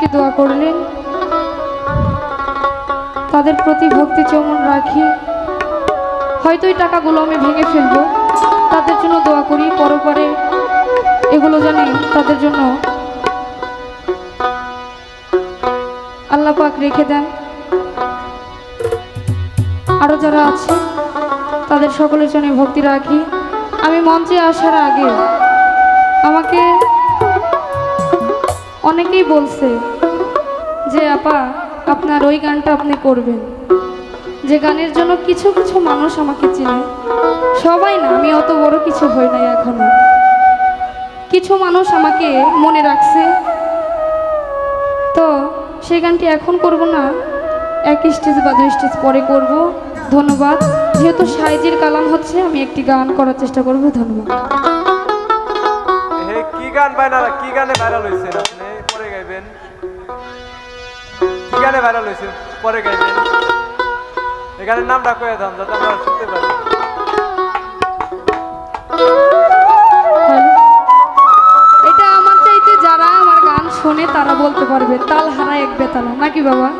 আমাকে দোয়া করলেন, তাদের প্রতি ভক্তি চমন রাখি। হয়তো এই টাকাগুলো আমি ভেঙে ফেলবো, তাদের জন্য দোয়া করি পরপরে এগুলো জানি তাদের জন্য আল্লাহ পাক রেখে দেন। আরও যারা আছে তাদের সকলের জন্য ভক্তি রাখি। আমি মঞ্চে আসার আগে আমাকে অনেকেই বলছে যে আপা আপনার ওই গানটা আপনি করবেন, যে গানের জন্য কিছু কিছু মানুষ আমাকে চেনে, সবাই না, আমি অত বড় কিছু হই নাই এখনো। কিছু মানুষ আমাকে মনে রাখছে, তো সেই গানটি এখন করব না, এক স্টেজ বা দুই স্টেজ পরে করব। ধন্যবাদ। যেহেতু সাইজের কালাম হচ্ছে, আমি একটি গান করার চেষ্টা করব। ধন্যবাদ। কি গান ভাইরাল, কি গানে ভাইরাল হইছেন আপনি? পরে গাইবেন। কি গানে ভাইরাল হইছেন? পরে গাইবেন। এই গানের নামটা কয়ে দাম যাতে আমরা শুনতে পারি। এটা আমার চাইতে যারা আমার গান শোনে তারা বলতে পারবে, তাল হারা এক বেতালা, নাকি বাবা?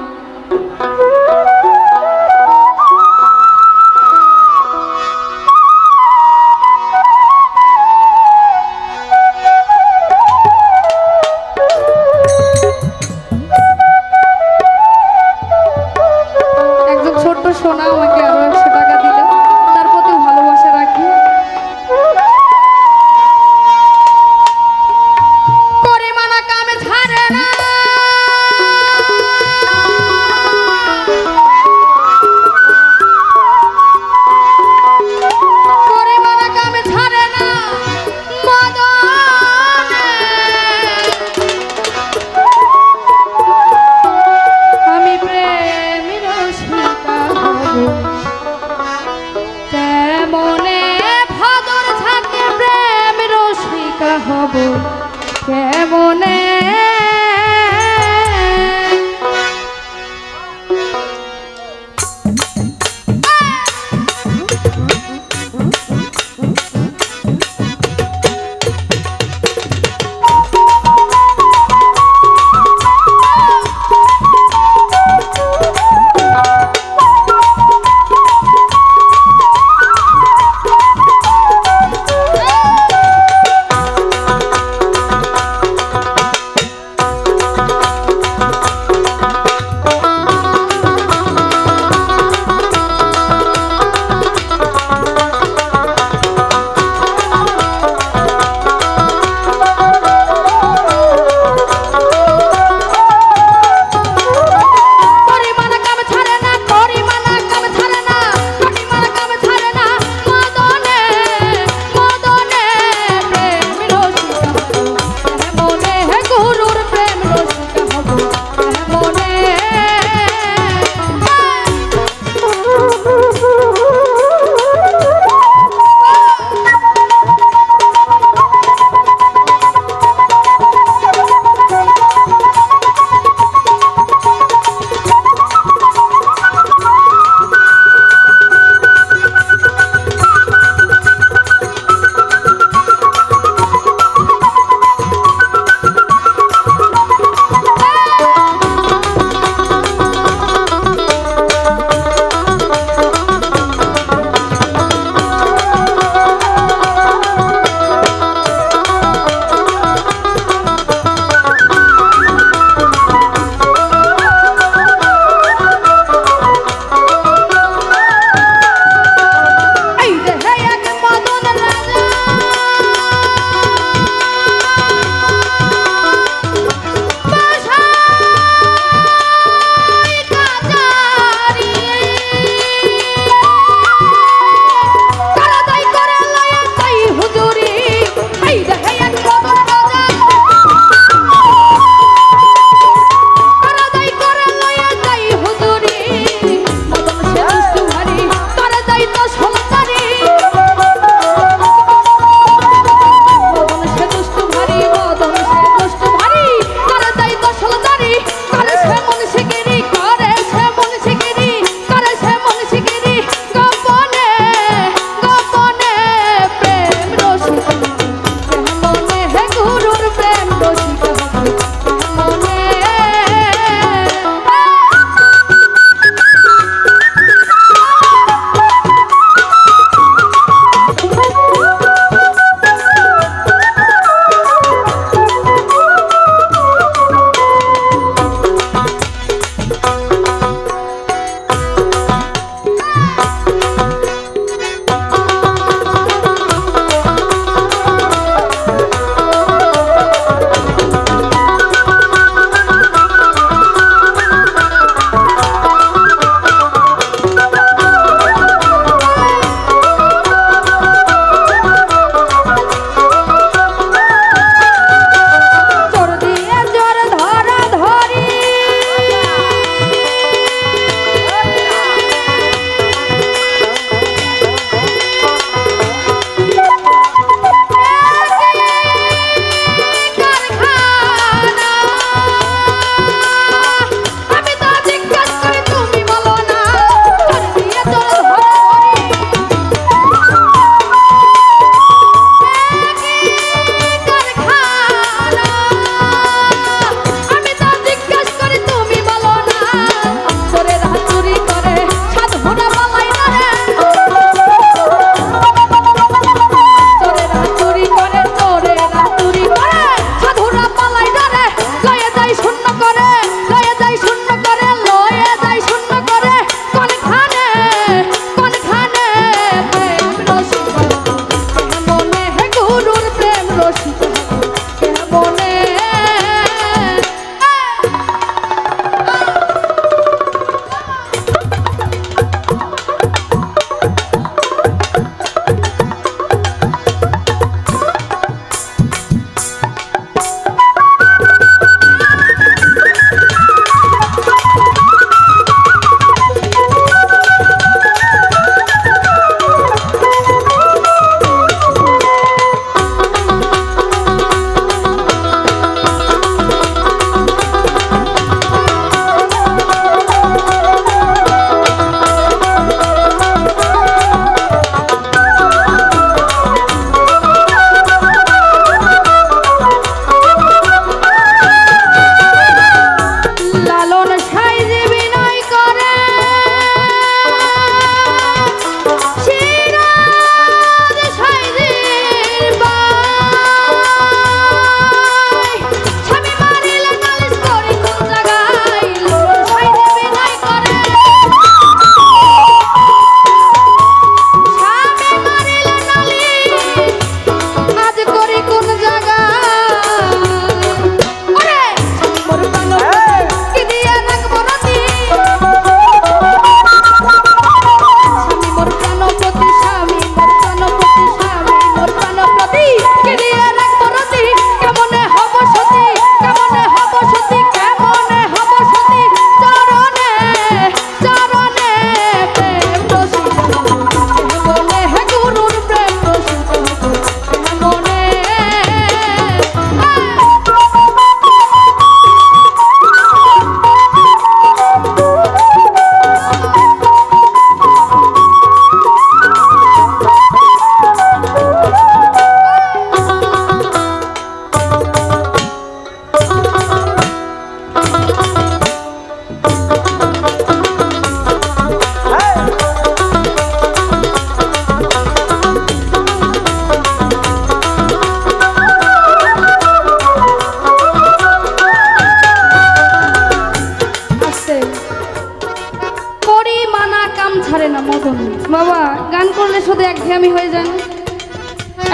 একজন ছোট্ট সোনা আমাকে আরো 100 টাকা দিল, তার প্রতি ভালোবাসা রাখি। করে মানা কামে ছাড়ে না,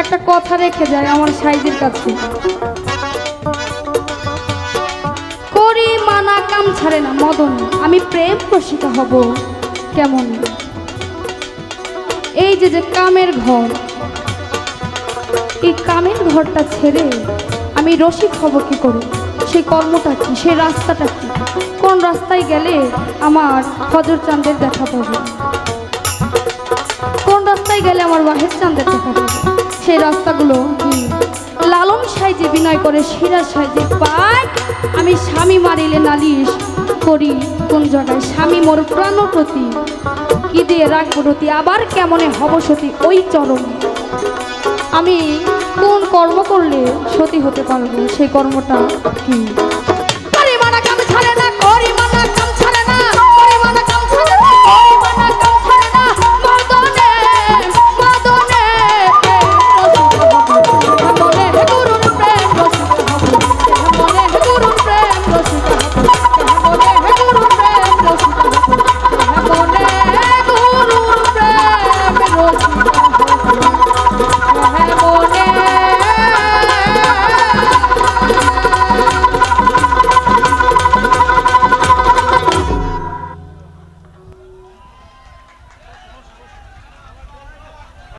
একটা কথা রেখে যায় আমার সাইজের কাছে, করি মানা কাম ছাড়ে না মদন, আমি প্রেম রসিকা হব কেমন? এই যে যে কামের ঘর, এই কামের ঘরটা ছেড়ে আমি রসিক হব কি করে? সেই কর্মটা কি, সেই রাস্তাটা কি? কোন রাস্তায় গেলে আমার ফজর চাঁদের দেখা পাবো? কোন রাস্তায় গেলে আমার বাহের চাঁদের দেখা পাবো? সেই রাস্তাগুলো কি? লালন সাইজে বিনয় করে সিরাজ সাইজে পাই, আমি স্বামী মারিলে নালিশ করি কোন জায়গায়? স্বামী মোর প্রাণপতি, কি দিয়ে রাখবো রতি, আবার কেমনে হব সতী ওই চরণে? আমি কোন কর্ম করলে সতী হতে পারবো? সেই কর্মটা কি?